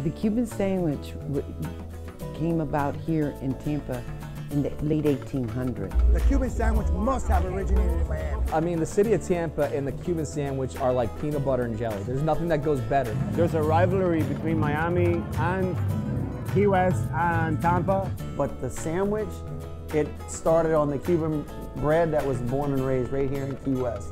The Cuban sandwich came about here in Tampa in the late 1800s. The Cuban sandwich must have originated in Miami. I mean, the city of Tampa and the Cuban sandwich are like peanut butter and jelly. There's nothing that goes better. There's a rivalry between Miami and Key West and Tampa. But the sandwich, it started on the Cuban bread that was born and raised right here in Key West.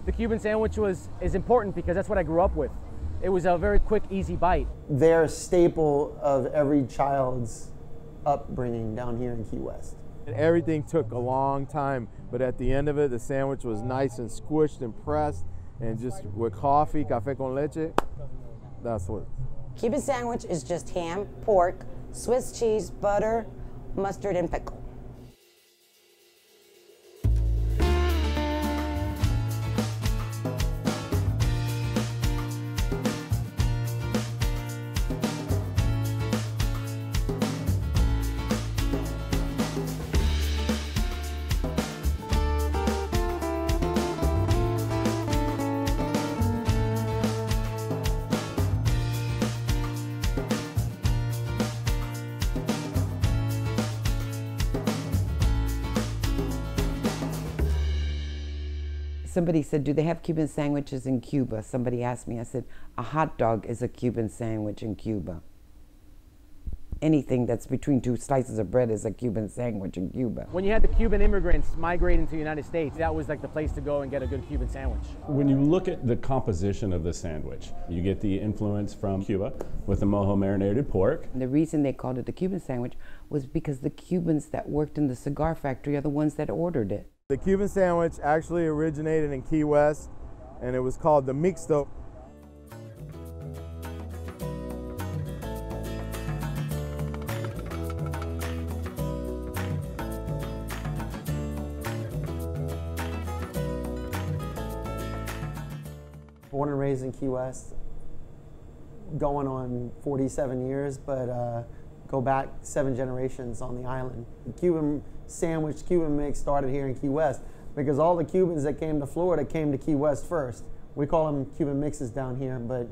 The Cuban sandwich is important because that's what I grew up with. It was a very quick, easy bite. They're a staple of every child's upbringing down here in Key West. Everything took a long time, but at the end of it, the sandwich was nice and squished and pressed, and just with coffee, café con leche, that's what. Cuban sandwich is just ham, pork, Swiss cheese, butter, mustard, and pickle. Somebody said, do they have Cuban sandwiches in Cuba? Somebody asked me, I said, a hot dog is a Cuban sandwich in Cuba. Anything that's between two slices of bread is a Cuban sandwich in Cuba. When you had the Cuban immigrants migrating to the United States, that was like the place to go and get a good Cuban sandwich. When you look at the composition of the sandwich, you get the influence from Cuba with the mojo marinated pork. And the reason they called it the Cuban sandwich was because the Cubans that worked in the cigar factory are the ones that ordered it. The Cuban sandwich actually originated in Key West, and it was called the Mixto. Born and raised in Key West, going on 47 years, but go back 7 generations on the island. The Cuban sandwich, Cuban mix started here in Key West because all the Cubans that came to Florida came to Key West first. We call them Cuban mixes down here, but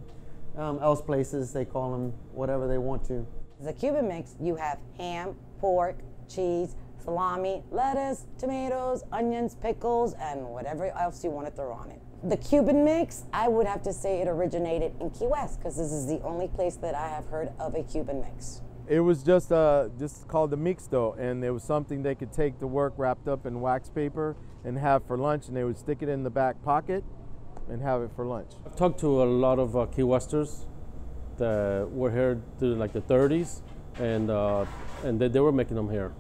else places they call them whatever they want to. The Cuban mix, you have ham, pork, cheese, salami, lettuce, tomatoes, onions, pickles, and whatever else you want to throw on it. The Cuban mix, I would have to say it originated in Key West because this is the only place that I have heard of a Cuban mix. It was just called the Mixto, and it was something they could take to work wrapped up in wax paper and have for lunch, and they would stick it in the back pocket and have it for lunch. I've talked to a lot of Key Westers that were here through like the 30s, and they were making them here.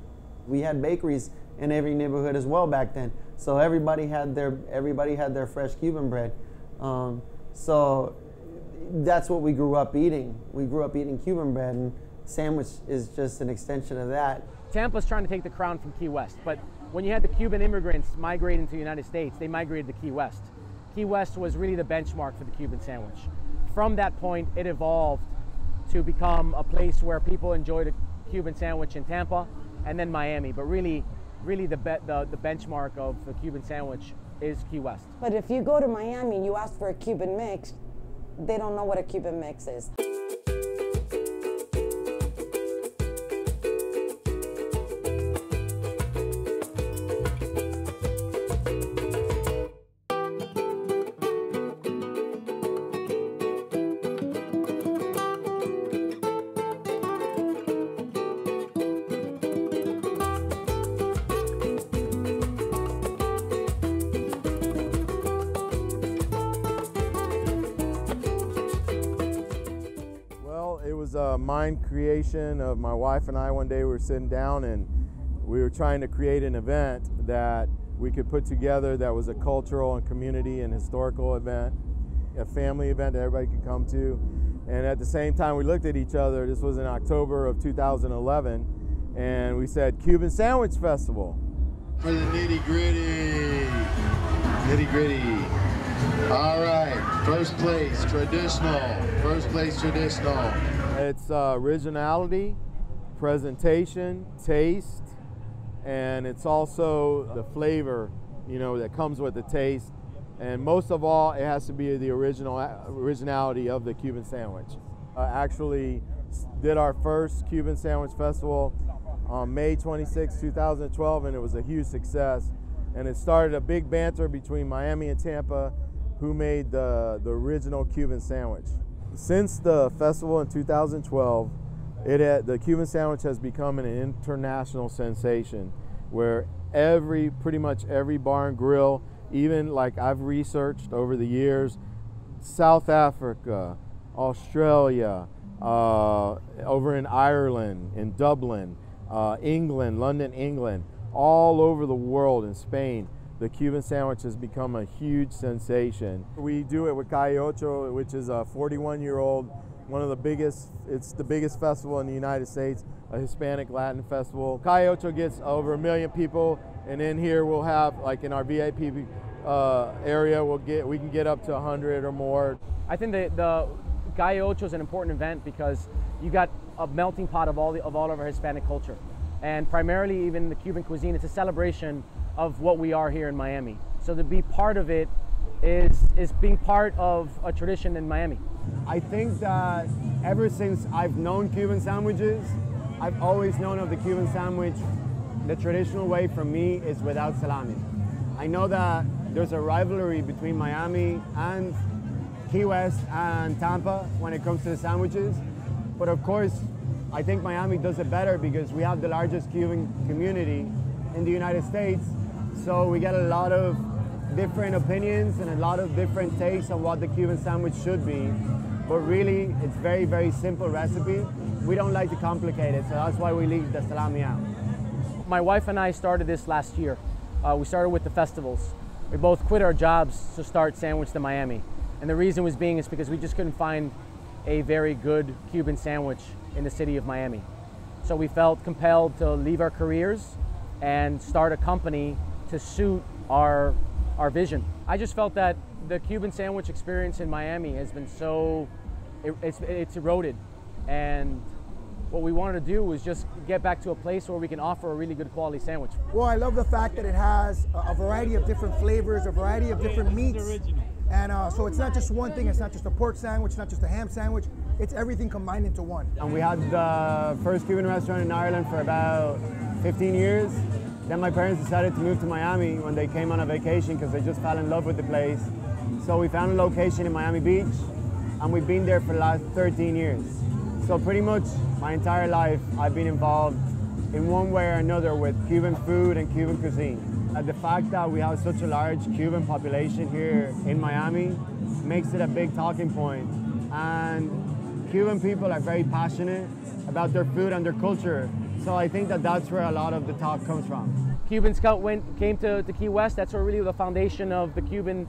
We had bakeries in every neighborhood as well back then, so everybody had their fresh Cuban bread. So that's what we grew up eating. We grew up eating Cuban bread, and sandwich is just an extension of that. Tampa's trying to take the crown from Key West, but when you had the Cuban immigrants migrating to the United States, they migrated to Key West. Key West was really the benchmark for the Cuban sandwich. From that point, it evolved to become a place where people enjoyed a Cuban sandwich in Tampa and then Miami, but really the benchmark of the Cuban sandwich is Key West. But if you go to Miami and you ask for a Cuban mix, they don't know what a Cuban mix is. It was a mind creation of my wife and I. One day we were sitting down and we were trying to create an event that we could put together that was a cultural and community and historical event, a family event that everybody could come to. And at the same time we looked at each other, this was in October of 2011, and we said, Cuban Sandwich Festival. For the nitty gritty. Nitty gritty. All right, first place traditional. First place traditional. It's originality, presentation, taste, and it's also the flavor you know, that comes with the taste. And most of all, it has to be the originality of the Cuban sandwich. Actually did our first Cuban Sandwich Festival on May 26, 2012, and it was a huge success. And it started a big banter between Miami and Tampa, who made the original Cuban sandwich. Since the festival in 2012, the Cuban sandwich has become an international sensation, where pretty much every bar and grill, even like I've researched over the years, South Africa, Australia, over in Ireland, in Dublin, England, London, England, all over the world, in Spain, the Cuban sandwich has become a huge sensation. We do it with Calle Ocho, which is a 41-year-old, it's the biggest festival in the United States, a Hispanic Latin festival. Calle Ocho gets over 1 million people, and in here we'll have, like in our VIP area, we can get up to 100 or more. I think the Calle Ocho is an important event because you got a melting pot of all of our Hispanic culture, and primarily even the Cuban cuisine. It's a celebration of what we are here in Miami. So to be part of it is being part of a tradition in Miami. I think that ever since I've known Cuban sandwiches, I've always known of the Cuban sandwich. The traditional way for me is without salami. I know that there's a rivalry between Miami and Key West and Tampa when it comes to the sandwiches, but of course I think Miami does it better because we have the largest Cuban community in the United States, so we get a lot of different opinions and a lot of different takes on what the Cuban sandwich should be, but really it's very, very simple recipe. We don't like to complicate it, so that's why we leave the salami out. My wife and I started this last year. We started with the festivals. We both quit our jobs to start Sandwich to Miami. And the reason was because we just couldn't find a very good Cuban sandwich in the city of Miami. So we felt compelled to leave our careers and start a company to suit our vision. I just felt that the Cuban sandwich experience in Miami has been it's eroded. And what we wanted to do was just get back to a place where we can offer a really good quality sandwich. Well, I love the fact that it has a variety of different flavors, a variety of different meats. And so it's not just one thing, it's not just a pork sandwich, it's not just a ham sandwich, it's everything combined into one. And we had the first Cuban restaurant in Ireland for about 15 years. Then my parents decided to move to Miami when they came on a vacation because they just fell in love with the place. So we found a location in Miami Beach, and we've been there for the last 13 years. So pretty much my entire life I've been involved in one way or another with Cuban food and Cuban cuisine. And the fact that we have such a large Cuban population here in Miami makes it a big talking point. And Cuban people are very passionate about their food and their culture. So I think that that's where a lot of the talk comes from. Cubans came to Key West. That's where really the foundation of the Cuban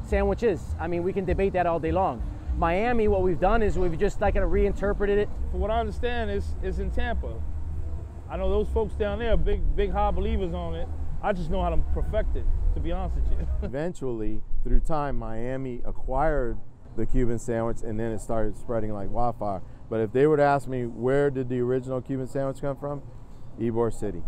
sandwich is. I mean, we can debate that all day long. Miami, what we've done is we've just like reinterpreted it. From what I understand, it's in Tampa. I know those folks down there are big high believers on it. I just know how to perfect it, to be honest with you. Eventually, through time, Miami acquired the Cuban sandwich, and then it started spreading like wildfire. But if they were to ask me where did the original Cuban sandwich come from, Ybor City.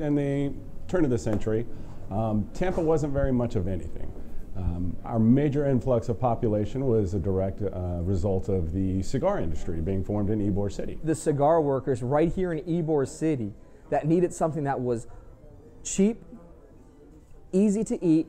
In the turn of the century, Tampa wasn't very much of anything. Our major influx of population was a direct result of the cigar industry being formed in Ybor City. The cigar workers right here in Ybor City that needed something that was cheap, easy to eat,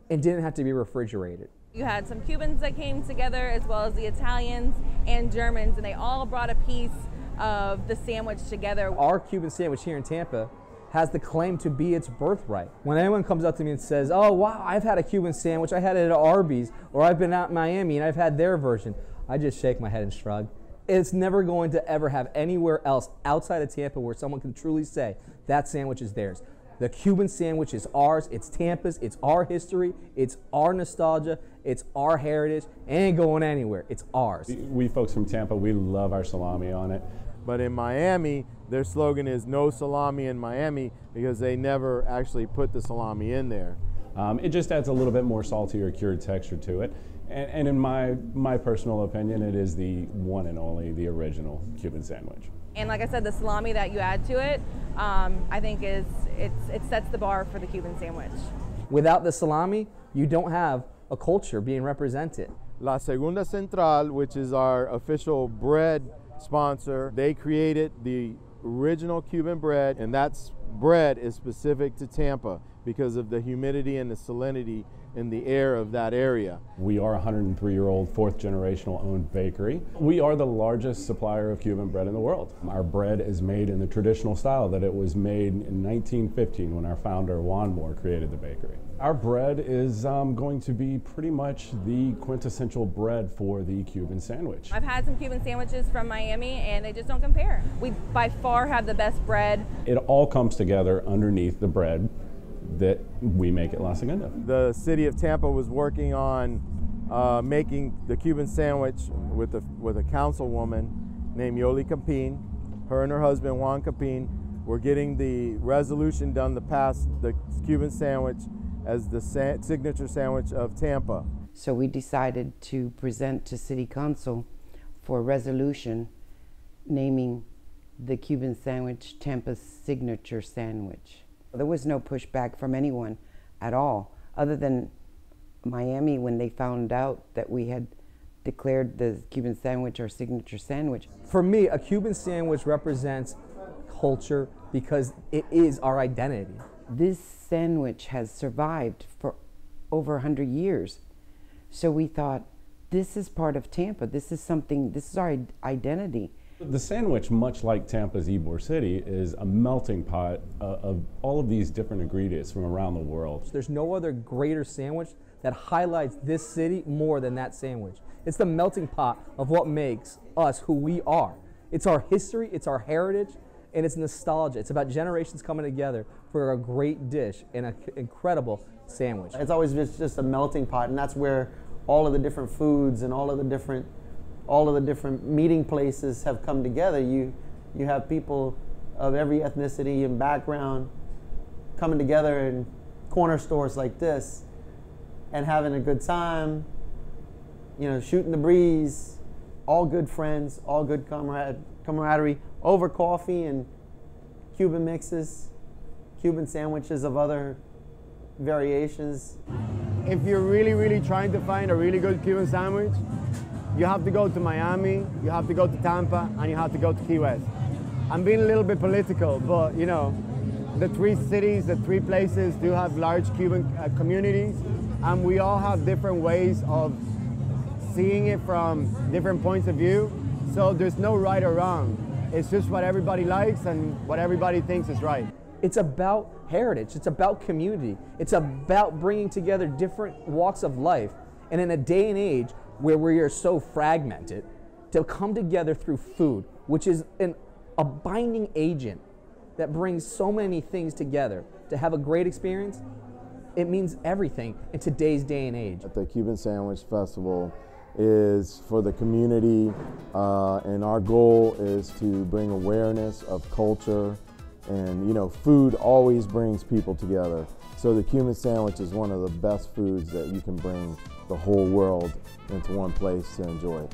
and didn't have to be refrigerated. You had some Cubans that came together as well as the Italians and Germans, and they all brought a piece of the sandwich together. Our Cuban sandwich here in Tampa has the claim to be its birthright. When anyone comes up to me and says, oh wow, I've had a Cuban sandwich, I had it at Arby's, or I've been out in Miami and I've had their version, I just shake my head and shrug. It's never going to ever have anywhere else outside of Tampa where someone can truly say that sandwich is theirs. The Cuban sandwich is ours, it's Tampa's, it's our history, it's our nostalgia, it's our heritage, it ain't going anywhere, it's ours. We folks from Tampa, we love our salami on it. But in Miami, Their slogan is "No salami in Miami" because they never actually put the salami in there. It just adds a little bit more salty or cured texture to it. And in my personal opinion, it is the one and only, the original Cuban sandwich. And like I said, the salami that you add to it, I think it sets the bar for the Cuban sandwich. Without the salami, you don't have a culture being represented. La Segunda Central, which is our official bread sponsor, they created the original Cuban bread, and that bread is specific to Tampa because of the humidity and the salinity in the air of that area. We are a 103-year-old, fourth generational owned bakery. We are the largest supplier of Cuban bread in the world. Our bread is made in the traditional style that it was made in 1915 when our founder Juan Moore created the bakery. Our bread is going to be pretty much the quintessential bread for the Cuban sandwich. I've had some Cuban sandwiches from Miami and they just don't compare. We by far have the best bread. It all comes together underneath the bread that we make at La Segunda. The city of Tampa was working on making the Cuban sandwich with a councilwoman named Yoli Campin. Her and her husband Juan Campin were getting the resolution done to pass the Cuban sandwich as the signature sandwich of Tampa. So we decided to present to City Council for a resolution naming the Cuban sandwich Tampa's signature sandwich. There was no pushback from anyone at all, other than Miami when they found out that we had declared the Cuban sandwich our signature sandwich. For me, a Cuban sandwich represents culture because it is our identity. This sandwich has survived for over 100 years. So we thought, this is part of Tampa. This is our identity. The sandwich, much like Tampa's Ybor City, is a melting pot of all of these different ingredients from around the world. There's no other greater sandwich that highlights this city more than that sandwich. It's the melting pot of what makes us who we are. It's our history, it's our heritage, and it's nostalgia. It's about generations coming together for a great dish and an incredible sandwich. It's always just a melting pot, and that's where all of the different foods and all of the different meeting places have come together. You have people of every ethnicity and background coming together in corner stores like this and having a good time, shooting the breeze, all good friends, all good camaraderie over coffee and Cuban mixes, Cuban sandwiches of other variations. If you're really, really trying to find a really good Cuban sandwich, you have to go to Miami, you have to go to Tampa, and you have to go to Key West. I'm being a little bit political, but the three cities, the three places do have large Cuban communities, and we all have different ways of seeing it from different points of view. So there's no right or wrong. It's just what everybody likes and what everybody thinks is right. It's about heritage, it's about community, it's about bringing together different walks of life. And in a day and age where we are so fragmented, to come together through food, which is a binding agent that brings so many things together, to have a great experience, it means everything in today's day and age. The Cuban Sandwich Festival is for the community, and our goal is to bring awareness of culture, and food always brings people together. So the Cuban sandwich is one of the best foods that you can bring the whole world into one place to enjoy.